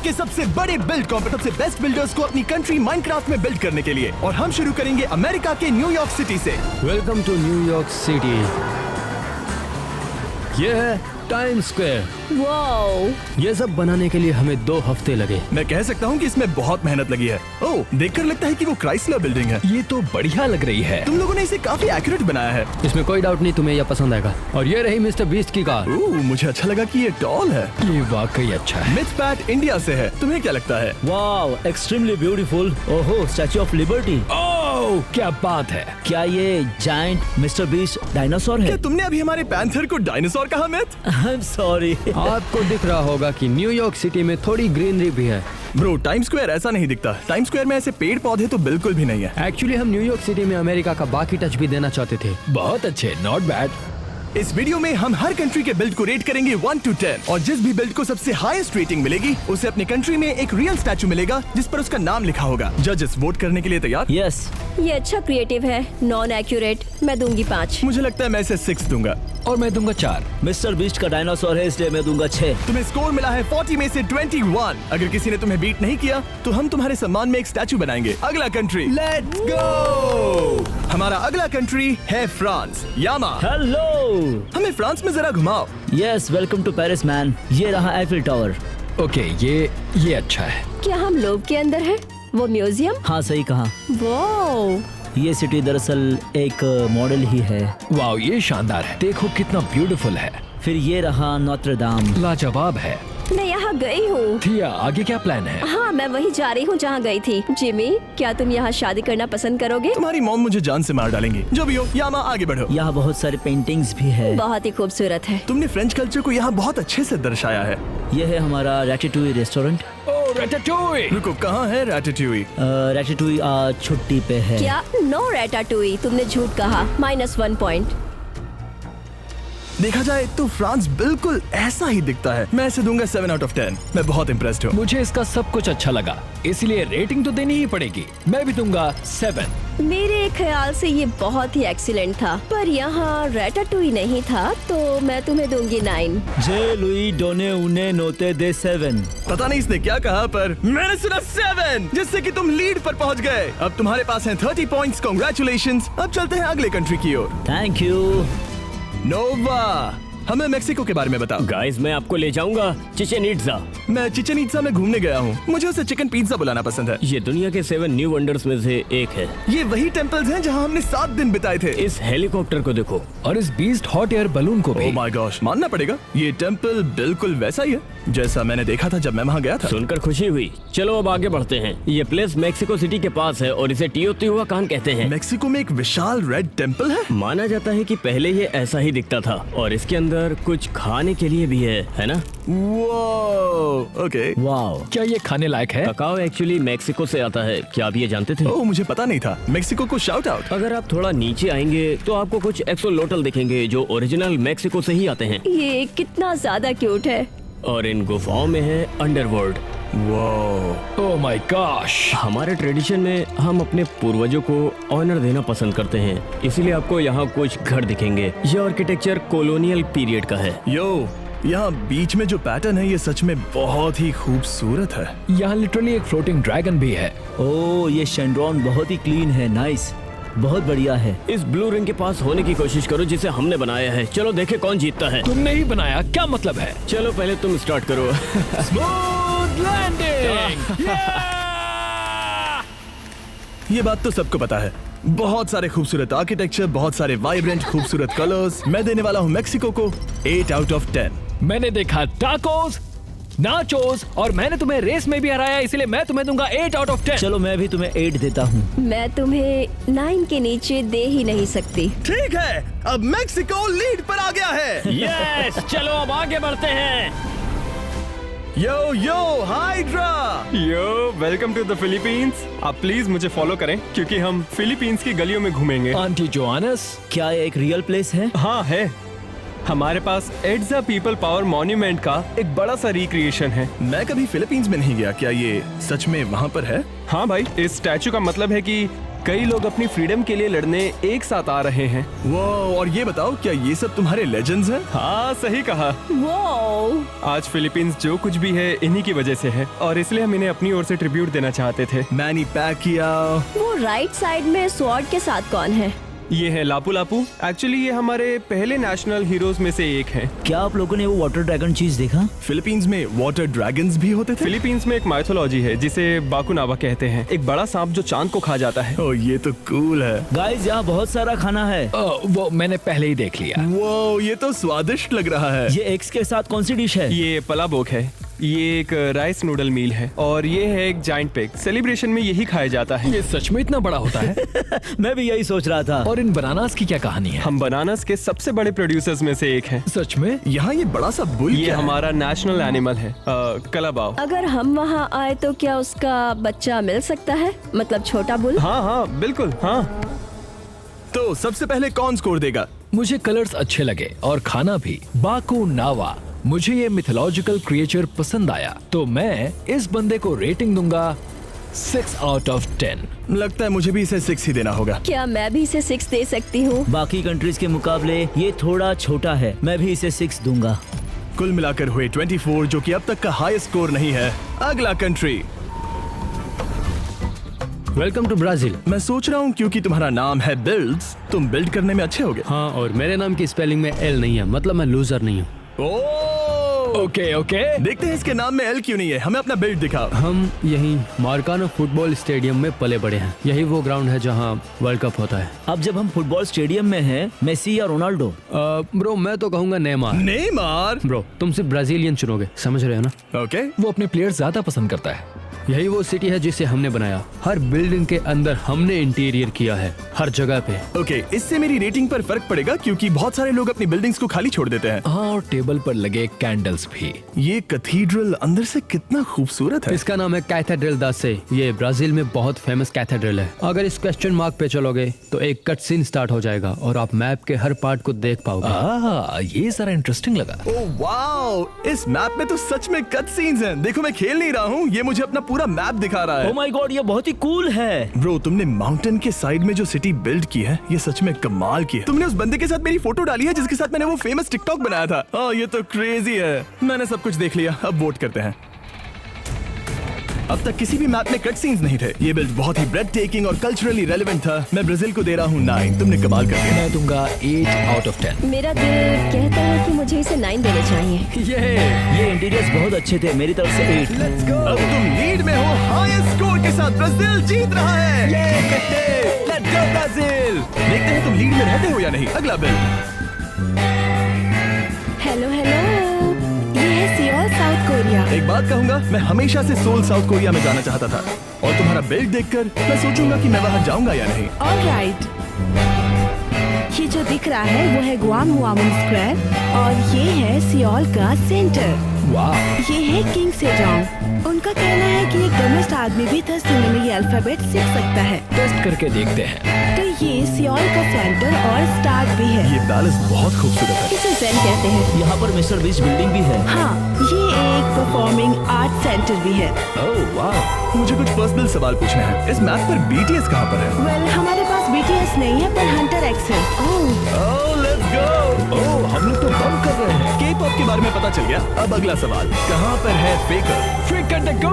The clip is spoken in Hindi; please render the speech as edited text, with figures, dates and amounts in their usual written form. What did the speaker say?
के सबसे बड़े बिल्ड कॉम्पिटिशन, सबसे बेस्ट बिल्डर्स को अपनी कंट्री माइनक्राफ्ट में बिल्ड करने के लिए। और हम शुरू करेंगे अमेरिका के न्यूयॉर्क सिटी से। Welcome to New York city. ये है टाइम स्क्वायर। वाओ, ये सब बनाने के लिए हमें 2 हफ्ते लगे। मैं कह सकता हूँ कि इसमें बहुत मेहनत लगी है। ओह, देखकर लगता है कि वो क्राइसलर बिल्डिंग है। ये तो बढ़िया लग रही है। तुम लोगों ने इसे काफी एक्यूरेट बनाया है। इसमें कोई डाउट नहीं तुम्हें यह पसंद आएगा। और ये रही मिस्टर बीस्ट की कार। ओह, मुझे अच्छा लगा कि ये टॉल है। ये वाकई अच्छा है। मिथ पैट इंडिया से है, तुम्हें क्या लगता है? Wow, extremely beautiful. ओहो, स्टैच्यू ऑफ लिबर्टी। ओह, क्या बात है। क्या ये जायंट मिस्टर बीस्ट डायनासोर है? क्या तुमने अभी हमारे पैंथर को डायनासोर कहा मिथ? I am sorry. आपको दिख रहा होगा कि न्यूयॉर्क सिटी में थोड़ी ग्रीनरी भी है। ब्रो, टाइम स्क्वायर ऐसा नहीं दिखता। टाइम स्क्वायर में ऐसे पेड़ पौधे तो बिल्कुल भी नहीं है। एक्चुअली हम न्यूयॉर्क सिटी में अमेरिका का बाकी टच भी देना चाहते थे। बहुत अच्छे, नॉट बैड। इस वीडियो में हम हर कंट्री के बिल्ड को रेट करेंगे 1 to 10 और जिस भी बिल्ड को सबसे हाईएस्ट रेटिंग मिलेगी उसे अपने कंट्री में एक रियल स्टैचू मिलेगा जिस पर उसका नाम लिखा होगा। जजेस वोट करने के लिए तैयार? यस। ये अच्छा क्रिएटिव है, नॉन एक्यूरेट। मैं दूंगी 5। मुझे लगता है मैं इसे 6 दूंगा। और मैं दूंगा 4। मिस्टर बीस्ट का डायनासोर है इसलिए मैं दूंगा 6। तुम्हें स्कोर मिला है 40 में से 21। अगर किसी ने तुम्हें बीट नहीं किया तो हम तुम्हारे सम्मान में एक स्टैचू बनाएंगे। अगला कंट्री, लेट्स गो। हमारा अगला कंट्री है फ्रांस। यामा, हेलो। हमें फ्रांस में जरा घुमाओ। Yes, welcome to Paris man. ये रहा एफिल टावर। ओके, ये अच्छा है। क्या हम लोब के अंदर है? वो म्यूजियम? हाँ, सही कहा। वाओ, ये सिटी दरअसल एक मॉडल ही है। वाओ, ये शानदार है। देखो कितना ब्यूटीफुल है। फिर ये रहा नोत्र दाम। लाजवाब है। मैं यहाँ गई हूँ। थिया, आगे क्या प्लान है? हाँ, मैं वही जा रही हूँ जहाँ गई थी। जिमी, क्या तुम यहाँ शादी करना पसंद करोगे? तुम्हारी मॉम मुझे जान से मार डालेंगी। जो भी हो, यामा आगे बढ़ो। यहाँ बहुत सारे पेंटिंग्स भी है। बहुत ही खूबसूरत है। तुमने फ्रेंच कल्चर को यहाँ बहुत अच्छे से दर्शाया है। ये है हमारा रैटेटूई रेस्टोरेंट। ओह, रैटाटूई। रुको, कहाँ है रैटेट्यूई? रैटेटूई आज छुट्टी पे है। क्या? नो रैटाटूई, तुमने झूठ कहा। -1 पॉइंट। देखा जाए तो फ्रांस बिल्कुल ऐसा ही दिखता है। मैं इसे दूंगा 7 out of 10। मैं बहुत इम्प्रेस्ड हूँ। मुझे इसका सब कुछ अच्छा लगा, इसलिए रेटिंग तो देनी ही पड़ेगी। मैं भी दूंगा 7। मेरे ख्याल से ये बहुत ही एक्सीलेंट था, पर यहाँ रैटाटूई नहीं था, तो मैं तुम्हें दूंगी 9। जे लुई डोने उने नोते दे 7। पता नहीं इसने क्या कहा, पर मैंने सुना 7, जिससे कि तुम लीड पर पहुंच गए। अब तुम्हारे पास हैं 30 पॉइंट्स। कांग्रेचुलेशंस। अब चलते हैं अगले कंट्री की ओर। Thank you. नोवा, हमें मेक्सिको के बारे में बताओ। गाइस, मैं आपको ले जाऊंगा चिचेन इट्जा। मैं चिचेन इट्जा में घूमने गया हूँ। मुझे उसे चिकन पिज्जा बुलाना पसंद है। ये दुनिया के 7 न्यू वंडर्स में से एक है। ये वही टेम्पल्स हैं जहाँ हमने 7 दिन बिताए थे। इस हेलीकॉप्टर को देखो। और इस बीस्ट हॉट एयर बलून को भी। ओह माय गॉश, मानना पड़ेगा, ये टेम्पल बिल्कुल वैसा ही है जैसा मैंने देखा था जब मैं वहाँ गया था। सुनकर खुशी हुई। चलो अब आगे बढ़ते हैं। ये प्लेस मेक्सिको सिटी के पास है और इसे टियोतिहुआकान कहते हैं। मेक्सिको में एक विशाल रेड टेम्पल है। माना जाता है कि पहले ये ऐसा ही दिखता था और इसके अंदर कुछ खाने के लिए भी है ना? वो ओके। वाओ, क्या ये खाने लायक है? ककाओ एक्चुअली मेक्सिको से आता है। क्या आप ये जानते थे? ओह, मुझे पता नहीं था। मेक्सिको को शाउट आउट। अगर आप थोड़ा नीचे आएंगे तो आपको कुछ एक्सोलोटल दिखेंगे जो ओरिजिनल मेक्सिको से ही आते हैं। ये कितना ज्यादा क्यूट है। और इन गुफाओं में है अंडरवर्ल्ड। वो ओह माय गॉश। हमारे ट्रेडिशन में हम अपने पूर्वजों को ऑनर देना पसंद करते हैं, इसलिए आपको यहाँ कुछ घर दिखेंगे। ये आर्किटेक्चर कॉलोनियल पीरियड का है। यो, यहाँ बीच में जो पैटर्न है ये सच में बहुत ही खूबसूरत है। यहाँ लिटरली एक फ्लोटिंग ड्रैगन भी है। ओ ये शेंड्रॉन बहुत ही क्लीन है। नाइस, बहुत बढ़िया है। इस ब्लू रिंग के पास होने की कोशिश करो जिसे हमने बनाया है। चलो देखे कौन जीतता है। तुमने ही बनाया, क्या मतलब है? चलो पहले तुम स्टार्ट करो। Smooth landing. ये बात तो सबको पता है। बहुत सारे खूबसूरत आर्किटेक्चर, बहुत सारे वाइब्रेंट खूबसूरत कलर्स। मैं देने वाला हूँ मेक्सिको को 8 out of 10। मैंने देखा टाकोस, नाचोस और मैंने तुम्हें रेस में भी हराया, इसलिए मैं तुम्हें दूंगा 8 out of 10। चलो मैं भी तुम्हें 8 देता हूँ। मैं तुम्हें 9 के नीचे दे ही नहीं सकती। ठीक है, अब मेक्सिको लीड पर आ गया है। यस, चलो अब आगे बढ़ते हैं। Yo yo Hydra. Yo, welcome to the Philippines. आप प्लीज मुझे फॉलो करें क्योंकि हम फिलीपींस की गलियों में घूमेंगे। आंटी जोआनस, क्या ये एक रियल प्लेस है? हाँ है। हमारे पास एट्स द पीपल पावर मॉन्यूमेंट का एक बड़ा सा रिक्रिएशन है। मैं कभी फिलीपींस में नहीं गया, क्या ये सच में वहाँ पर है? हाँ भाई, इस स्टैचू का मतलब है कि कई लोग अपनी फ्रीडम के लिए लड़ने एक साथ आ रहे हैं। वो और ये बताओ, क्या ये सब तुम्हारे लेजेंड्स हैं? हाँ सही कहा। वो आज फिलीपींस जो कुछ भी है इन्हीं की वजह से है और इसलिए हम इन्हें अपनी ओर से ट्रिब्यूट देना चाहते थे। Many Pacquiao. वो राइट साइड में स्वॉर्ड के साथ कौन है? ये है लापू लापू। एक्चुअली ये हमारे पहले नेशनल हीरोज में से एक है। क्या आप लोगों ने वो वाटर ड्रैगन चीज देखा? फिलीपींस में वाटर ड्रैगन्स भी होते थे? फिलीपींस में एक माइथोलॉजी है जिसे बाकुनावा कहते हैं, एक बड़ा सांप जो चांद को खा जाता है। ओ ये तो कूल है। गाइस यहाँ बहुत सारा खाना है। वो मैंने पहले ही देख लिया। वो ये तो स्वादिष्ट लग रहा है। ये एग्स के साथ कौन सी डिश है? ये पलाबोक है, ये एक राइस नूडल मील है और ये है एक जाइंट पिग। सेलिब्रेशन में यही खाया जाता है। ये सच में इतना बड़ा होता है? मैं भी यही सोच रहा था। और इन बनानास की क्या कहानी है? हम बनानास के सबसे बड़े प्रोड्यूसर्स में से एक हैं। सच में? यहाँ ये बड़ा सा बुल ये क्या है? हमारा नेशनल एनिमल है, कलाबाव। अगर हम वहाँ आए तो क्या उसका बच्चा मिल सकता है? मतलब छोटा बुल? हाँ हाँ बिल्कुल हाँ। तो सबसे पहले कौन स्कोर देगा? मुझे कलर्स अच्छे लगे और खाना भी। बाकू नावा, मुझे ये मिथोलॉजिकल क्रिएचर पसंद आया, तो मैं इस बंदे को रेटिंग दूंगा 6 out of 10। लगता है मुझे भी इसे 6 ही देना होगा। क्या मैं भी इसे 6 दे सकती हूँ? बाकी कंट्रीज के मुकाबले ये थोड़ा छोटा है, मैं भी इसे 6 दूंगा। कुल मिलाकर हुए 24, जो कि अब तक का हाईएस्ट स्कोर नहीं है। अगला कंट्री। Welcome to Brazil. मैं सोच रहा हूँ क्योंकि तुम्हारा नाम है बिल्ड्स, तुम बिल्ड करने में अच्छे होगे। हाँ, और मेरे नाम की स्पेलिंग में एल नहीं है, मतलब मैं लूजर नहीं हूँ। Okay okay. देखते हैं इसके नाम में एल क्यों नहीं है। हमें अपना बिल्ड दिखाओ। हम यहीं मार्कानो फुटबॉल स्टेडियम में पले बड़े हैं। यही वो ग्राउंड है जहाँ वर्ल्ड कप होता है। अब जब हम फुटबॉल स्टेडियम में हैं, मेसी या रोनाल्डो? ब्रो मैं तो कहूँगा नेमार। नेमार। ब्रो तुम सिर्फ ब्राजीलियन चुनोगे, समझ रहे हो ना? ओके। वो अपने प्लेयर्स ज्यादा पसंद करता है। यही वो सिटी है जिसे हमने बनाया। हर बिल्डिंग के अंदर हमने इंटीरियर किया है, हर जगह पे। ओके, इससे मेरी रेटिंग पर फर्क पड़ेगा क्योंकि बहुत सारे लोग अपनी बिल्डिंग्स को खाली छोड़ देते हैं। हाँ, और टेबल पर लगे कैंडल्स भी। ये कैथीड्रल अंदर से कितना खूबसूरत है। इसका नाम है कैथेड्रल दा से। ये ब्राजील में बहुत फेमस कैथेड्रल है। अगर इस क्वेश्चन मार्क पे चलोगे तो एक कट सीन स्टार्ट हो जाएगा और आप मैप के हर पार्ट को देख पाओगे। ये सारा इंटरेस्टिंग लगा। ओह वाओ, इस मैप में तो सच में कट सीन्स हैं। देखो मैं खेल नहीं रहा हूँ, ये मुझे अपना पूरा मैप दिखा रहा है। ओह माय गॉड, ये बहुत ही कूल है। ब्रो, तुमने माउंटेन के साइड में जो सिटी बिल्ड की है, ये सच में कमाल की है। तुमने उस बंदे के साथ मेरी फोटो डाली है जिसके साथ मैंने वो फेमस टिकटॉक बनाया था। ये तो क्रेजी है। मैंने सब कुछ देख लिया, अब वोट करते हैं। अब तक किसी भी मैप में कट सीन्स नहीं थे। ये बिल्ड बहुत ही ब्रेड टेकिंग और कल्चरली रेलेवेंट था। मैं ब्राजील को दे रहा हूँ 9। तुमने कमाल कर दिया। मैं दूंगा 8 out of 10। मेरा दिल कहता है कि मुझे इसे 9 देने चाहिए। ये इंटीरियर्स बहुत अच्छे थे, मेरी तरफ से 8। Let's go. अब तुम लीड में हो हाईएस्ट स्कोर के साथ। ब्राजील जीत रहा है। Let's go Brazil. देखते हैं तुम लीड में रहते हो या नहीं। अगला बिल्ड। हेलो हेलो, ये है सियोल, साउथ कोरिया। एक बात कहूंगा, मैं हमेशा से सोल साउथ कोरिया में जाना चाहता था और तुम्हारा बिल्ड देखकर मैं सोचूंगा कि मैं वहां जाऊंगा या नहीं। ऑलराइट, ये जो दिख रहा है वो है ग्वामहुआमुन स्क्वायर और ये है सियोल का सेंटर। वाह, ये है किंग सेजोंग। उनका कहना है कि एक डमिस्ट आदमी भी 10 दिनों में ये अल्फाबेट सीख सकता है। टेस्ट करके देखते हैं। तो ये सियोल का सेंटर और स्टार्ट भी है। ये पैलेस बहुत खूबसूरत है। इसे जेन कहते हैं। यहाँ पर मिस्टर बीस्ट बिल्डिंग भी है। हाँ, ये एक परफॉर्मिंग आर्ट सेंटर भी है। ओह वाह, मुझे कुछ पर्सनल सवाल पूछने हैं। इस मैप पर बीटीएस कहाँ पर है? वेल, हमारे पास BTS नहीं है पर हंटर एक्स है। ओह लेट्स गो। ओह, हम लोग तो बम कर रहे हैं। के-पॉप के बारे में पता चल गया। अब अगला सवाल, कहाँ पर है फेकर? Trick and go।